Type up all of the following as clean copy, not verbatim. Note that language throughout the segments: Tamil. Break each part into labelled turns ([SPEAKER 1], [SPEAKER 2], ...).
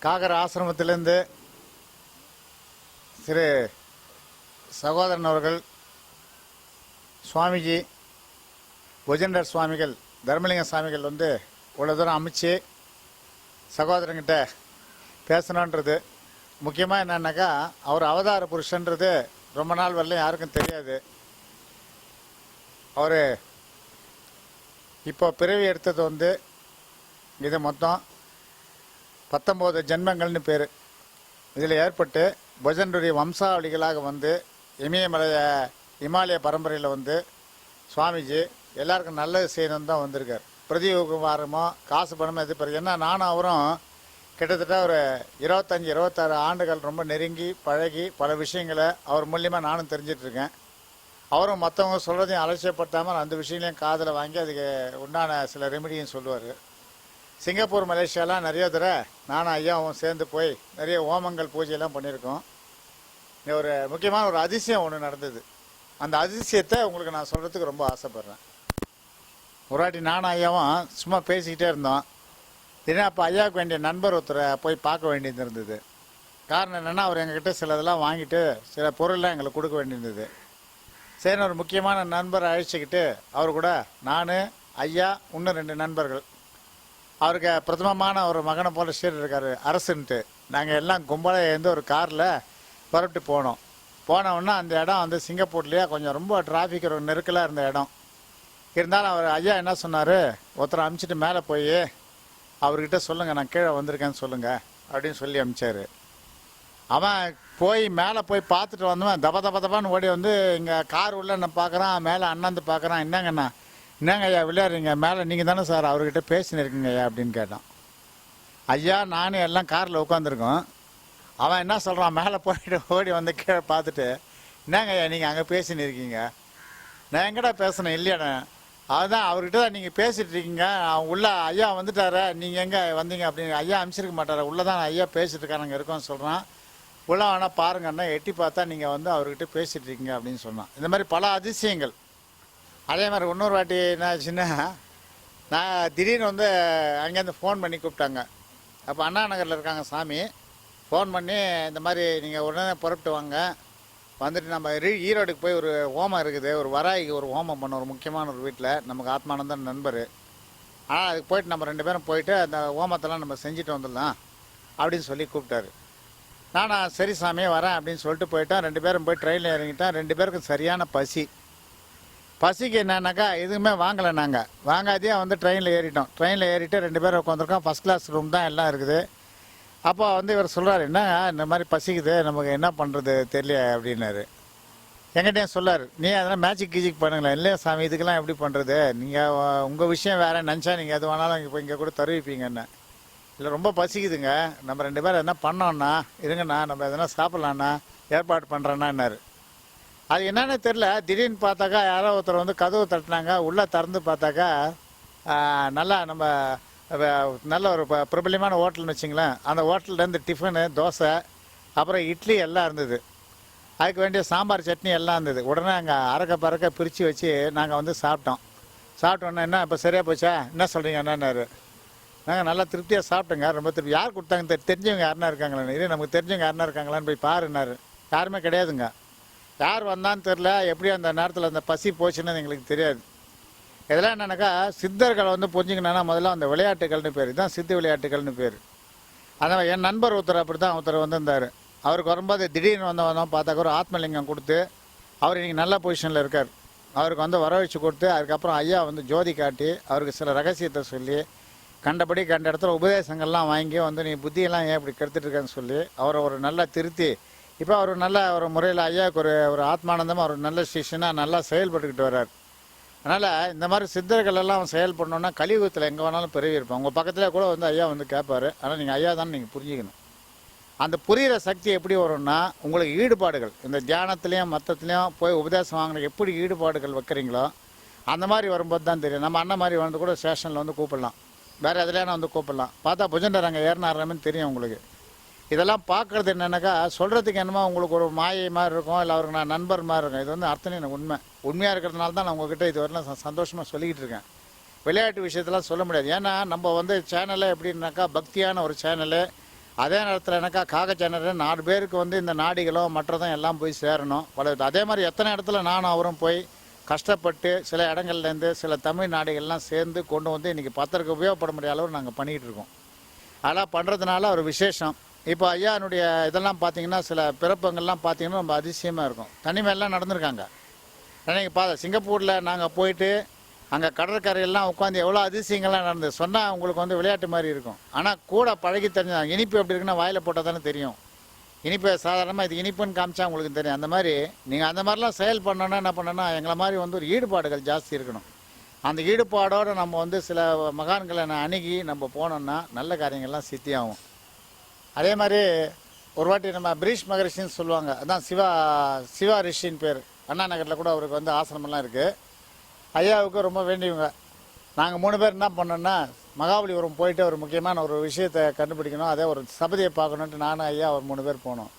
[SPEAKER 1] காகர் ஆசிரமத்திலிருந்து திரு சகோதரன் அவர்கள் சுவாமிஜி புஜண்டர் சுவாமிகள் தர்மலிங்க சுவாமிகள் வந்து இவ்வளோ தூரம் அமைச்சு சகோதரங்கிட்ட பேசணுன்றது முக்கியமாக என்னன்னாக்கா அவர் அவதார புருஷன்றது ரொம்ப நாள் வரலையும் யாருக்கும் தெரியாது. அவர் இப்போ பிறவி எடுத்தது வந்து இது மொத்தம் 19 ஜென்மங்கள்னு பேர். இதில் ஏற்பட்டு புஜண்டருடைய வம்சாவளிகளாக வந்து இமாலய பரம்பரையில் வந்து சுவாமிஜி எல்லாருக்கும் நல்லது செய்யணும்னு தான் வந்திருக்கார். பிரதியுகவாரமோ காசு பணமோ இது பிறகு ஏன்னா நானும் அவரும் கிட்டத்தட்ட ஒரு 25-26 ஆண்டுகள் ரொம்ப நெருங்கி பழகி பல விஷயங்களை அவர் மூலியமாக நானும் தெரிஞ்சிட்ருக்கேன். அவரும் மற்றவங்க சொல்கிறதையும் அலட்சியப்படுத்தாமல் அந்த விஷயங்களையும் காதில் வாங்கி அதுக்கு உண்டான சில ரெமிடியும் சொல்லுவார். சிங்கப்பூர் மலேசியாலாம் நிறைய தடவை நானும் ஐயாவும் சேர்ந்து போய் நிறைய ஹோமங்கள் பூஜையெல்லாம் பண்ணியிருக்கோம். ஒரு முக்கியமான ஒரு அதிசயம் ஒன்று நடந்தது. அந்த அதிசயத்தை உங்களுக்கு நான் சொல்கிறதுக்கு ரொம்ப ஆசைப்பட்றேன். ஒரு வாட்டி நானும் ஐயாவும் சும்மா பேசிக்கிட்டே இருந்தோம். ஏன்னா அப்போ ஐயாவுக்கு வேண்டிய நண்பர் ஒருத்தரை போய் பார்க்க வேண்டியது இருந்தது. காரணம் என்னென்னா அவர் எங்ககிட்ட சில இதெல்லாம் வாங்கிட்டு சில பொருள்லாம் எங்களுக்கு கொடுக்க வேண்டியிருந்தது. சரி, ஒரு முக்கியமான நண்பரை அழைச்சிக்கிட்டு அவர் கூட நான் ஐயா இன்னும் 2 நண்பர்கள் அவருக்கு பிரதமமான ஒரு மகனை போல ஸ்டேட் இருக்கார் அரசுன்ட்டு நாங்கள் எல்லாம் கும்பலாக எழுந்து ஒரு காரில் புறப்பட்டு போனோன்னா அந்த இடம் வந்து சிங்கப்பூர்லேயே கொஞ்சம் ரொம்ப டிராஃபிக் ஒரு நெருக்கலாக இருந்த இடம். இருந்தாலும் அவர் ஐயா என்ன சொன்னார், ஒருத்தரை அனுப்பிச்சிட்டு மேலே போய் அவர்கிட்ட சொல்லுங்கள் நான் கீழே வந்திருக்கேன்னு சொல்லுங்கள் அப்படின்னு சொல்லி அனுப்பிச்சார். அவன் போய் மேலே போய் பார்த்துட்டு வந்தவன் தபான்னு ஓடி வந்து இங்கே கார் உள்ள நான் பார்க்குறான், மேலே அண்ணாந்து பார்க்குறான். என்னங்க ஐயா விளையாடுறீங்க, மேலே நீங்கள் தானே சார் அவர்கிட்ட பேசின்னு இருக்கீங்க ஐயா அப்படின்னு கேட்டான். ஐயா நானும் எல்லாம் காரில் உட்காந்துருக்கோம். அவன் என்ன சொல்கிறான், மேலே போயிட்டு ஓடி வந்து கீழே பார்த்துட்டு என்னங்க ஐயா நீங்கள் அங்கே பேசின்னு இருக்கீங்க. நான் எங்கடா பேசணும் இல்லையாண்ணே, அதுதான் அவர்கிட்ட தான் நீங்கள் பேசிகிட்டு இருக்கீங்க, அவன் உள்ள ஐயா வந்துட்டார நீங்கள் எங்கே வந்தீங்க அப்படின்னு. ஐயா அனுப்பிச்சிருக்க மாட்டார, உள்ளே தான் ஐயா பேசிகிட்டு இருக்காங்க இருக்கோன்னு சொல்கிறான். உள்ள வேணால் பாருங்கன்னா எட்டி பார்த்தா நீங்கள் வந்து அவர்கிட்ட பேசிகிட்டு இருக்கீங்க அப்படின்னு சொன்னான். இந்த மாதிரி பல அதிசயங்கள். அதே மாதிரி இன்னொரு வாட்டி என்ன ஆச்சுன்னா, நான் திடீர்னு வந்து அங்கேருந்து ஃபோன் பண்ணி கூப்பிட்டாங்க. அப்போ அண்ணா நகரில் இருக்காங்க சாமி. ஃபோன் பண்ணி இந்த மாதிரி நீங்கள் உடனே புறப்பட்டு வாங்க, வந்துட்டு நம்ம ஈரோடுக்கு போய் ஒரு ஹோமம் இருக்குது, ஒரு வராய்க்கு ஒரு ஹோமம் பண்ண ஒரு முக்கியமான ஒரு வீட்டில் நமக்கு ஆத்மானந்தன் நண்பர். ஆனால் அதுக்கு போயிட்டு நம்ம 2 பேரும் போயிட்டு அந்த ஹோமத்தெல்லாம் நம்ம செஞ்சுட்டு வந்துடலாம் அப்படின்னு சொல்லி கூப்பிட்டாரு. நான் சரி சாமி வரேன் அப்படின்னு சொல்லிட்டு போயிட்டேன். 2 பேரும் போய் ட்ரெயினில் இறங்கிட்டேன். 2 பேருக்கும் சரியான பசிக்கு என்னன்னாக்கா எதுவுமே வாங்கலை. நாங்கள் வாங்காதே வந்து ட்ரெயினில் ஏறிட்டோம். ட்ரெயினில் ஏறிட்டு 2 பேரும் உட்காந்துருக்கோம். ஃபஸ்ட் கிளாஸ் ரூம் தான் எல்லாம் இருக்குது. அப்போ வந்து இவர் சொல்கிறார், என்ன இந்த மாதிரி பசிக்குது நமக்கு என்ன பண்ணுறது தெரியல அப்படின்னாரு. எங்கிட்டையும் சொல்லார், நீ அதெல்லாம் மேஜிக் கீஜிக் பண்ணுங்களேன். இல்லையா சாமி இதுக்கெல்லாம் எப்படி பண்ணுறது, நீங்கள் உங்கள் விஷயம் வேறு நினச்சா நீங்கள் எது வேணாலும் இப்போ இங்கே கூட தருவிப்பீங்கன்னு. இல்லை ரொம்ப பசிக்குதுங்க, நம்ம 2 பேரும் எதனா பண்ணோன்னா இருங்கண்ணா, நம்ம எதனா சாப்பிட்லான்னா ஏற்பாடு பண்ணுறேன்னாரு. அது என்னன்னு தெரில. திடீர்னு பார்த்தாக்கா யாரோ ஒருத்தர் வந்து கதவு தட்டினாங்க. உள்ளே திறந்து பார்த்தாக்கா நல்லா நம்ம நல்ல ஒரு பிரபலியமான ஹோட்டல்னு வச்சிங்களேன். அந்த ஹோட்டல்லேருந்து டிஃபனு, தோசை, அப்புறம் இட்லி எல்லாம் இருந்தது. அதுக்கு வேண்டிய சாம்பார் சட்னி எல்லாம் இருந்தது. உடனே அங்கே பறக்க பிரித்து வச்சு நாங்கள் வந்து சாப்பிட்டோன்னே என்ன இப்போ சரியாக போச்சா என்ன சொல்கிறீங்க என்னன்னாரு. நாங்கள் நல்லா திருப்தியாக சாப்பிட்டோங்க, ரொம்ப திருப்தி. யார் கொடுத்தாங்க தெரிஞ்சவங்க யாருன்னா இருக்காங்களா, இது நமக்கு தெரிஞ்சவங்க யாருன்னா இருக்காங்களான்னு போய் பாருன்னாரு. யாருமே கிடையாதுங்க. யார் வந்தான்னு தெரில. எப்படி அந்த நேரத்தில் அந்த பசி போச்சுன்னு எங்களுக்கு தெரியாது. இதெல்லாம் என்னன்னாக்கா சித்தர்களை வந்து புரிஞ்சுக்கணுன்னா முதல்ல அந்த விளையாட்டுகள்னு பேர், இதுதான் சித்து விளையாட்டுகள்னு பேர். அதான் என் நண்பர் ஒருத்தர் வந்திருந்தார். அவருக்கு வரும்போது திடீர்னு வந்தோம் பார்த்தாக்க ஒரு ஆத்மலிங்கம் கொடுத்து அவர் இன்றைக்கி நல்ல பொசிஷனில் இருக்கார். அவருக்கு வந்து வரவழைச்சு கொடுத்து அதுக்கப்புறம் ஐயா வந்து ஜோதி காட்டி அவருக்கு சில ரகசியத்தை சொல்லி கண்ட இடத்துல உபதேசங்கள்லாம் வாங்கி வந்து நீ புத்தியெல்லாம் ஏன் இப்படி கெடுத்துட்டு இருக்கேன்னு சொல்லி அவரை ஒரு நல்லா திருத்தி இப்போ அவர் நல்ல ஒரு முறையில் ஐயாவுக்கு ஒரு ஆத்மானந்தமாக ஒரு நல்ல சிஷனாக நல்லா செயல்பட்டுக்கிட்டு வர்றார். அதனால் இந்த மாதிரி சித்தர்கள் எல்லாம் செயல்படணுன்னா கலியுகத்தில் எங்கே வேணாலும் பெருகி இருப்போம். உங்கள் பக்கத்தில் கூட வந்து ஐயா வந்து கேட்பார். ஆனால் நீங்கள் ஐயா தான் நீங்கள் புரிஞ்சுக்கணும். அந்த புரிகிற சக்தி எப்படி வரும்னா உங்களுக்கு ஈடுபாடுகள் இந்த தியானத்துலேயும் மற்றத்துலேயும் போய் உபதேசம் வாங்கின எப்படி ஈடுபாடுகள் வைக்கிறீங்களோ அந்த மாதிரி வரும்போது தான் தெரியும். நம்ம அண்ணன் மாதிரி வந்து கூட ஸ்டேஷனில் வந்து கூப்பிடலாம், வேறு எதுலையான வந்து கூப்பிடலாம். பார்த்தா புஜண்டர் அங்கே ஏறினாரன்னு தெரியும் உங்களுக்கு. இதெல்லாம் பார்க்குறது என்னென்னாக்கா சொல்கிறதுக்கு என்னமோ உங்களுக்கு ஒரு மாயை மாதிரி இருக்கும், இல்லை அவருக்கு நான் நண்பர் மாதிரி இருக்கும். இது வந்து அர்த்தம் எனக்கு உண்மையாக இருக்கிறதுனால தான் நான் உங்ககிட்ட இது வரலாம் சந்தோஷமாக சொல்லிக்கிட்டு இருக்கேன். விளையாட்டு விஷயத்தெல்லாம் சொல்ல முடியாது. ஏன்னா நம்ம வந்து சேனலை எப்படின்னாக்கா பக்தியான ஒரு சேனலு, அதே நேரத்தில் எனக்கா காக சேனலு 4 பேருக்கு வந்து இந்த நாடிகளோ மற்றதும் எல்லாம் போய் சேரணும். அதே மாதிரி எத்தனை இடத்துல நானும் அவரும் போய் கஷ்டப்பட்டு சில இடங்கள்லேருந்து சில தமிழ் நாடுகள்லாம் சேர்ந்து கொண்டு வந்து இன்றைக்கி பத்திரிக்கை உபயோகப்பட முடியாத அளவு நாங்கள் பண்ணிக்கிட்டு இருக்கோம். அதெல்லாம் பண்ணுறதுனால ஒரு விசேஷம். இப்போ ஐயானுடைய இதெல்லாம் பார்த்தீங்கன்னா சில பிறப்பங்கள்லாம் பார்த்தீங்கன்னா ரொம்ப அதிசயமாக இருக்கும். தனிமையெல்லாம் நடந்திருக்காங்க. நீங்கள் சிங்கப்பூரில் நாங்கள் போயிட்டு அங்கே கடற்கரையெல்லாம் உட்காந்து எவ்வளோ அதிசயங்கள்லாம் நடந்தது சொன்னால் உங்களுக்கு வந்து விளையாட்டு மாதிரி இருக்கும். ஆனால் கூட பழகி தெரிஞ்சாங்க. இனிப்பு எப்படி இருக்குன்னா வாயில் போட்டால் தானே தெரியும். இனிப்பை சாதாரணமாக இது இனிப்புன்னு காமிச்சா உங்களுக்கு தெரியும். அந்த மாதிரி நீங்கள் அந்த மாதிரிலாம் செயல் பண்ணோன்னா என்ன பண்ணோன்னா எங்களை மாதிரி வந்து ஒரு ஈடுபாடுகள் ஜாஸ்தி இருக்கணும். அந்த ஈடுபாடோடு நம்ம வந்து சில மகான்களை அணுகி நம்ம போனோம்னா நல்ல காரியங்கள்லாம் சித்தியாகும். அதே மாதிரி ஒரு வாட்டி நம்ம பிரீஷ் மகரிஷின்னு சொல்லுவாங்க. அதான் சிவா ரிஷின்னு பேர். அண்ணா நகரில் கூட அவருக்கு வந்து ஆசிரமெல்லாம் இருக்குது. ஐயாவுக்கு ரொம்ப வேண்டியவங்க. நாங்கள் 3 பேர் என்ன பண்ணோன்னா மகாபலிபுரம் போயிட்டு ஒரு முக்கியமான ஒரு விஷயத்தை கண்டுபிடிக்கணும், அதே ஒரு சபதியை பார்க்கணுன்ட்டு நானும் ஐயா ஒரு 3 பேர் போனோம்.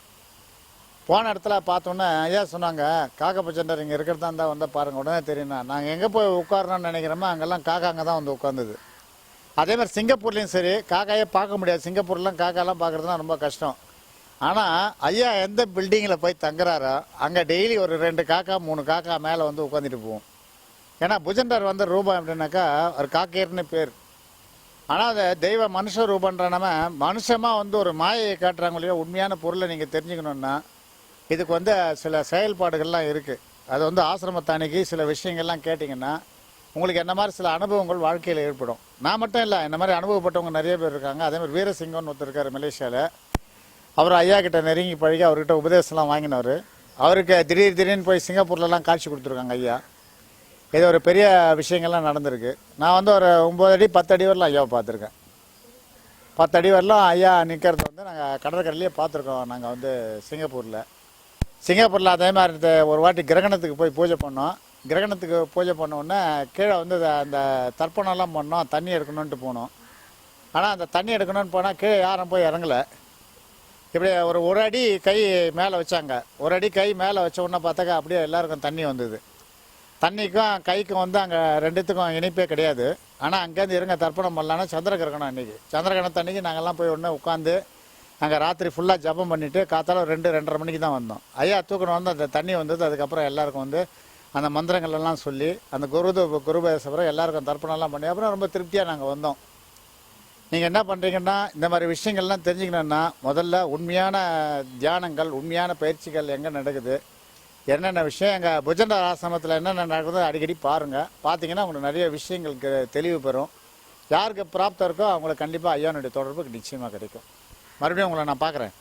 [SPEAKER 1] போன இடத்துல பார்த்தோன்னே ஐயா சொன்னாங்க, காக்கப்பச்சண்டர் இங்கே இருக்கிறதா இருந்தால் வந்தால் பாருங்கள் உடனே தெரியும்னா. நாங்கள் எங்கே போய் உட்காரணும்னு நினைக்கிறோமோ அங்கெல்லாம் காக்காங்க தான் வந்து உட்காந்துது. அதே மாதிரி சிங்கப்பூர்லேயும் சரி காக்காயே பார்க்க முடியாது. சிங்கப்பூர்லாம் காக்காலாம் பார்க்குறதுலாம் ரொம்ப கஷ்டம். ஆனால் ஐயா எந்த பில்டிங்கில் போய் தங்குறாரோ அங்கே டெய்லி ஒரு 2 காக்கா 3 காக்கா மேலே வந்து உட்காந்துட்டு போவோம். ஏன்னா புஜண்டர் வந்து ரூபம் எப்படின்னாக்கா ஒரு காக்கேர்னு பேர். ஆனால் அதை தெய்வ மனுஷ ரூபன்ற நம்ம மனுஷமாக வந்து ஒரு மாயையை காட்டுறாங்க இல்லையா. உண்மையான பொருளை நீங்கள் தெரிஞ்சுக்கணுன்னா இதுக்கு வந்து சில செயல்பாடுகள்லாம் இருக்குது. அது வந்து ஆசிரமத்தானிக்கு சில விஷயங்கள்லாம் கேட்டிங்கன்னா உங்களுக்கு என்ன மாதிரி சில அனுபவங்கள் வாழ்க்கையில் ஏற்படும். நான் மட்டும் இல்லை, இந்த மாதிரி அனுபவப்பட்டவங்க நிறைய பேர் இருக்காங்க. அதே மாதிரி வீரசிங்கம்னு ஒருத்தர் இருக்கார் மலேசியாவில். அவர் ஐயா கிட்ட நெருங்கி பழகி அவர்கிட்ட உபதேசம்லாம் வாங்கினவர். அவருக்கு திடீர்னு போய் சிங்கப்பூர்லலாம் காட்சி கொடுத்துருக்காங்க ஐயா. இது ஒரு பெரிய விஷயங்கள்லாம் நடந்திருக்கு. நான் வந்து ஒரு 9 அடி 10 அடி வரலாம் ஐயாவை பார்த்துருக்கேன். 10 அடி வரலாம் ஐயா நிற்கிறது வந்து நாங்கள் கடற்கரையிலேயே பார்த்துருக்கோம். நாங்கள் வந்து சிங்கப்பூரில் அதே மாதிரி ஒரு வாட்டி கிரகணத்துக்கு போய் பூஜை பண்ணோம். கிரகணத்துக்கு பூஜை பண்ணோன்னே கீழே வந்து அந்த தர்ப்பணம்லாம் பண்ணோம், தண்ணி எடுக்கணுன்ட்டு போனோம். ஆனால் அந்த தண்ணி எடுக்கணும்னு போனால் கீழே யாரும் போய் இறங்கலை. இப்படி ஒரு அடி கை மேலே வச்சாங்க. ஒரு அடி கை மேலே வச்ச உடனே பார்த்தாக்கா அப்படியே எல்லாருக்கும் தண்ணி வந்தது. தண்ணிக்கும் கைக்கும் வந்து அங்கே 2த்துக்கும் இணைப்பே கிடையாது. ஆனால் அங்கேருந்து இருங்க தர்ப்பணம் பண்ணலான்னா சந்திர கிரகணம் அன்றைக்கி. சந்திர கிரகணத்து அன்றைக்கி நாங்கள்லாம் போய் உடனே உட்காந்து அங்கே ராத்திரி ஃபுல்லாக ஜபம் பண்ணிவிட்டு காத்தால 2-2:30 மணிக்கு தான் வந்தோம். ஐயா தூக்கணும் வந்து அந்த தண்ணி வந்தது. அதுக்கப்புறம் எல்லாருக்கும் வந்து அந்த மந்திரங்கள் எல்லாம் சொல்லி அந்த குருபேசபுரம் எல்லாருக்கும் தர்ப்பணம்லாம் பண்ணி அப்புறம் ரொம்ப திருப்தியாக நாங்கள் வந்தோம். நீங்கள் என்ன பண்ணுறீங்கன்னா இந்த மாதிரி விஷயங்கள்லாம் தெரிஞ்சுக்கணுன்னா முதல்ல உண்மையான தியானங்கள் உண்மையான பயிற்சிகள் எங்கே நடக்குது, என்னென்ன விஷயம் எங்கள் புஜண்டர் ஆசிரமத்தில் என்னென்ன நடக்குதோ அடிக்கடி பாருங்கள். பார்த்தீங்கன்னா உங்களுக்கு நிறைய விஷயங்களுக்கு தெளிவு பெறும். யாருக்கு பிராப்தம் இருக்கோ அவங்களுக்கு கண்டிப்பாக ஐயானுடைய தொடர்புக்கு நிச்சயமாக கிடைக்கும். மறுபடியும் உங்களை நான் பார்க்குறேன்.